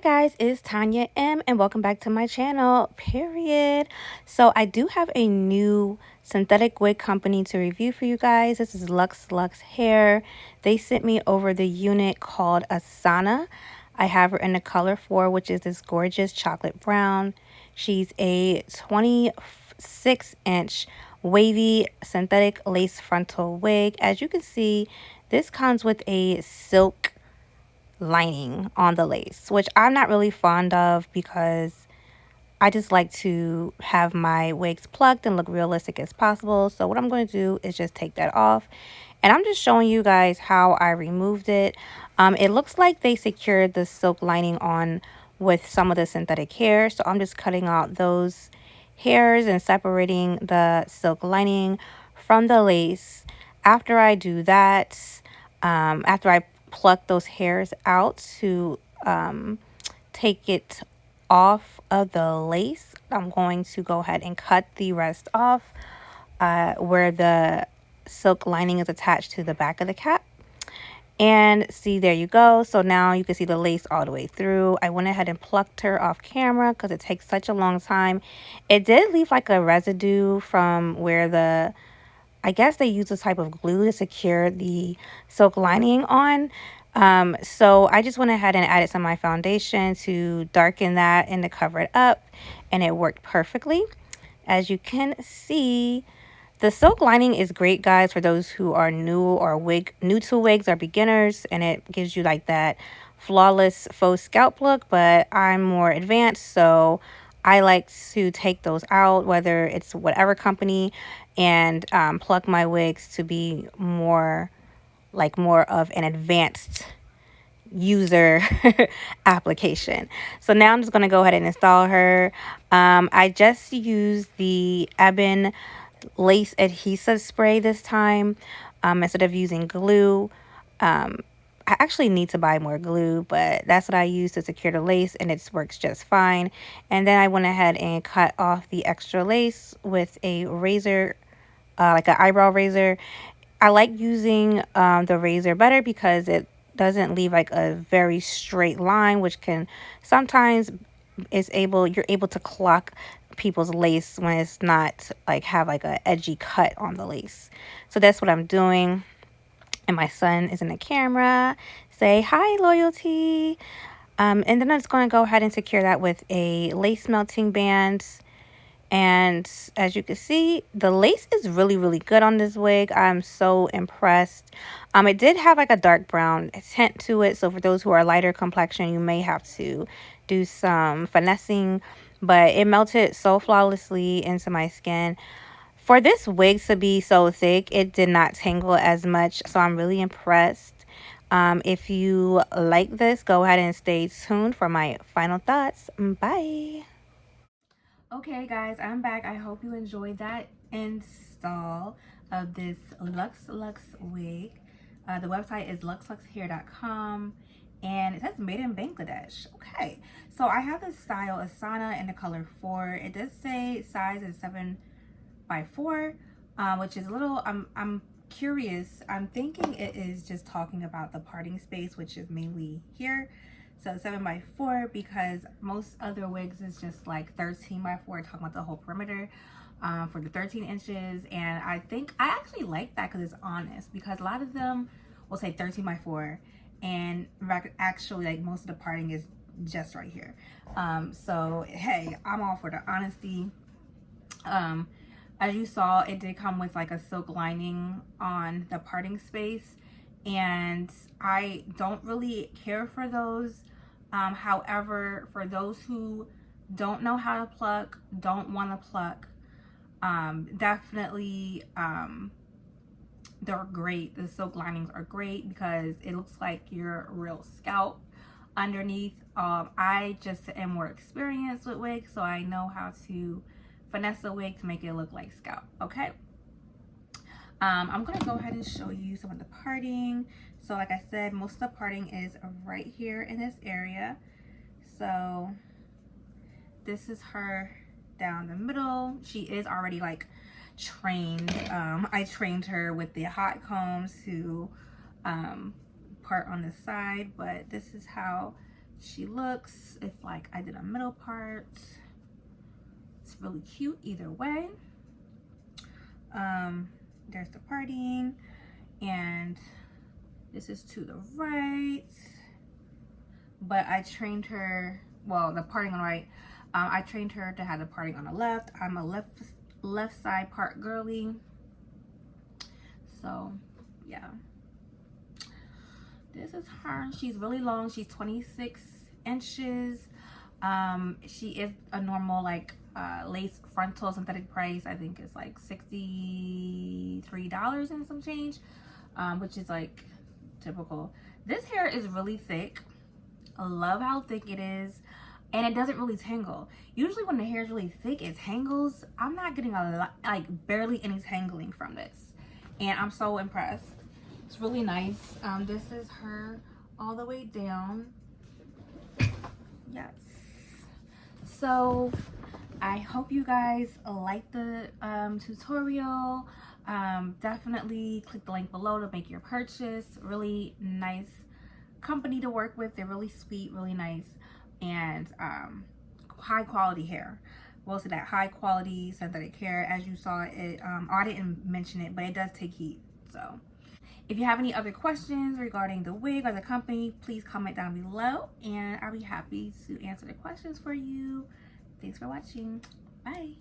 guys, it's Tanya M and welcome back to my channel, period. So I do have a new synthetic wig company to review for you guys. This is Luxe Hair. They sent me over the unit called Asana. I have her in the color 4, which is this gorgeous chocolate brown. She's a 26-inch wavy synthetic lace frontal wig. As you can see, this comes with a silk lining on the lace, which I'm not really fond of because I just like to have my wigs plucked and look realistic as possible. So what I'm going to do is just take that off, and I'm just showing you guys how I removed it. It looks like they secured the silk lining on with some of the synthetic hair, so I'm just cutting out those hairs and separating the silk lining from the lace. After I do that, after I pluck those hairs out to take it off of the lace, I'm going to go ahead and cut the rest off where the silk lining is attached to the back of the cap. And see, there you go. So now you can see the lace all the way through. I went ahead and plucked her off camera because it takes such a long time. It did leave like a residue from where I guess they use a type of glue to secure the silk lining on. So I just went ahead and added some of my foundation to darken that and to cover it up, and it worked perfectly. As you can see, the silk lining is great, guys, for those who are new to wigs or beginners, and it gives you like that flawless faux scalp look. But I'm more advanced, so I like to take those out, whether it's whatever company, and pluck my wigs to be more of an advanced user application. So now I'm just going to go ahead and install her. I just used the Ebin lace adhesive spray this time instead of using glue. I actually need to buy more glue, but that's what I use to secure the lace, and it works just fine. And then I went ahead and cut off the extra lace with a razor, like an eyebrow razor. I like using the razor better because it doesn't leave like a very straight line, which can sometimes you're able to clock people's lace when it's not like have like a edgy cut on the lace. So that's what I'm doing. And my son is in the camera. Say hi, loyalty. And then I'm just going to go ahead and secure that with a lace melting band. And as you can see, the lace is really good on this wig. I'm so impressed. It did have like a dark brown tint to it, so for those who are lighter complexion, you may have to do some finessing, but it melted so flawlessly into my skin. For this wig to be so thick, it did not tangle as much, so I'm really impressed. If you like this, go ahead and stay tuned for my final thoughts. Bye. Okay, guys, I'm back. I hope you enjoyed that install of this Luxe wig. The website is luxluxhair.com, and it says made in Bangladesh. Okay, so I have this style Asana in the color 4. It does say size is 7x4, which is a little, I'm curious. I'm thinking it is just talking about the parting space, which is mainly here. So 7x4, because most other wigs is just like 13x4, talking about the whole perimeter for the 13 inches. And I think I actually like that because it's honest, because a lot of them will say 13x4 and actually like most of the parting is just right here. So hey, I'm all for the honesty. As you saw, it did come with like a silk lining on the parting space, and I don't really care for those. However, for those who don't know how to pluck, don't want to pluck, definitely they're great. The silk linings are great because it looks like your real scalp underneath. I just am more experienced with wigs, so I know how to finesse a wig to make it look like scalp. Okay. I'm gonna go ahead and show you some of the parting. So like I said, most of the parting is right here in this area. So this is her down the middle. She is already like trained. I trained her with the hot combs to part on the side, but this is how she looks. If like I did a middle part, it's really cute either way. There's the parting, and this is to the right. But I trained her, well, the parting on the right. I trained her to have the parting on the left. I'm a left side part girly. So yeah, this is her. She's really long. She's 26 inches. She is a normal like lace frontal synthetic price. I think it's like $63 and some change, which is like typical. This hair is really thick. I love how thick it is, and it doesn't really tangle. Usually when the hair is really thick, it tangles. I'm not getting a lot, like barely any tangling from this, and I'm so impressed. It's really nice. This is her all the way down. Yes. So I hope you guys like the tutorial. Definitely click the link below to make your purchase. Really nice company to work with. They're really sweet, really nice, and high quality hair. We'll say that, high quality synthetic hair. As you saw it, I didn't mention it, but it does take heat. So if you have any other questions regarding the wig or the company, please comment down below, and I'll be happy to answer the questions for you. Thanks for watching. Bye.